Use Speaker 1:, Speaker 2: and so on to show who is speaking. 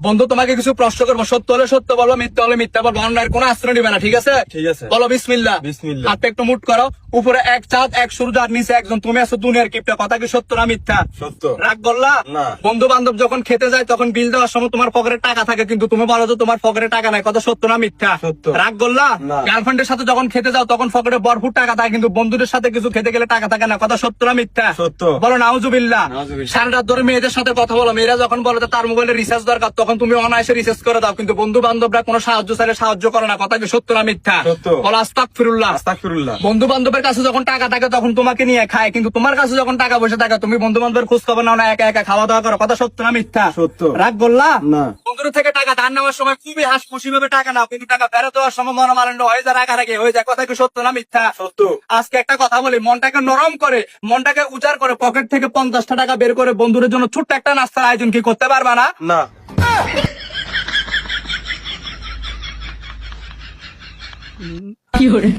Speaker 1: বন্ধু তোমাকে কিছু প্রশ্ন করবো, সত্য হলে সত্য বলবো, মিথ্যা হলে মিথ্যা বলবো, অন্যায়ের কোনো আশ্রয় নিবে না, ঠিক আছে?
Speaker 2: ঠিক আছে।
Speaker 1: বলো বিসমিল্লাহ।
Speaker 2: বিসমিল্লাহ।
Speaker 1: হাতটা একটু মুট করো। উপরে এক চাঁদ এক সূর্য আর নিচে একজন, তুমি আছো দুনিয়ার কিপটা, কথা কি সত্য না মিথ্যা?
Speaker 2: সত্য।
Speaker 1: রাগ বললা?
Speaker 2: না।
Speaker 1: বন্ধু বান্ধব যখন খেতে যায় তখন বিল দেওয়ার সময় তোমার পকেটে টাকা থাকে, কিন্তু তুমি বলো যে তোমার পকেটে টাকা নাই, কথা সত্য না মিথ্যা?
Speaker 2: সত্য।
Speaker 1: রাগ বললা?
Speaker 2: না।
Speaker 1: গার্লফ্রেন্ডের সাথে যখন খেতে যাও তখন পকেটে ভরপুর টাকা থাকে, কিন্তু বন্ধুদের সাথে কিছু খেতে গেলে টাকা থাকে না, কথা সত্য না মিথ্যা?
Speaker 2: সত্য।
Speaker 1: বলো নাউজুবিল্লাহ।
Speaker 2: নাউজুবিল্লাহ।
Speaker 1: সারা রাত ধরে মেয়েদের সাথে কথা বলো, মেয়েরা যখন বলে যে তার মোবাইলে রিচার্জ দরকার তখন তুমি অনায়াসে রিচার্জ করে দাও, কিন্তু বন্ধু বান্ধবরা কোনো সাহায্য চাইলে সাহায্য করে না, কথা কি সত্য না মিথ্যা?
Speaker 2: সত্য।
Speaker 1: বলো আস্তাগফিরুল্লাহ।
Speaker 2: আস্তাগফিরুল্লাহ।
Speaker 1: বন্ধু বান্ধবের কাছে যখন টাকা থাকে তখন তোমাকে নিয়ে খায়, কিন্তু তোমার কাছে যখন টাকা পয়সা থাকে তুমি বন্ধু বান্ধবের খোঁজ খবর নাও না, একা একা খাওয়া দাওয়া করো, কথা সত্য না মিথ্যা?
Speaker 2: সত্য।
Speaker 1: রাগ বললা?
Speaker 2: না।
Speaker 1: বন্ধুর থেকে টাকা ধার নেওয়ার সময় খুবই হাস খুশি ভাবে টাকা নাও, কিন্তু টাকা ফেরত দেওয়ার সময় মনোমালিন্য হয়ে যায়, রাগারাগি হয়ে যায়, কথা কি সত্য না মিথ্যা?
Speaker 2: সত্য।
Speaker 1: আজকে একটা কথা বলি, মনটাকে নরম করে, মনটাকে উজাড় করে, পকেট থেকে 50টা টাকা বের করে বন্ধুদের জন্য ছোট্ট একটা নাস্তার আয়োজন কি করতে পারবা না?
Speaker 2: না।
Speaker 3: কি hore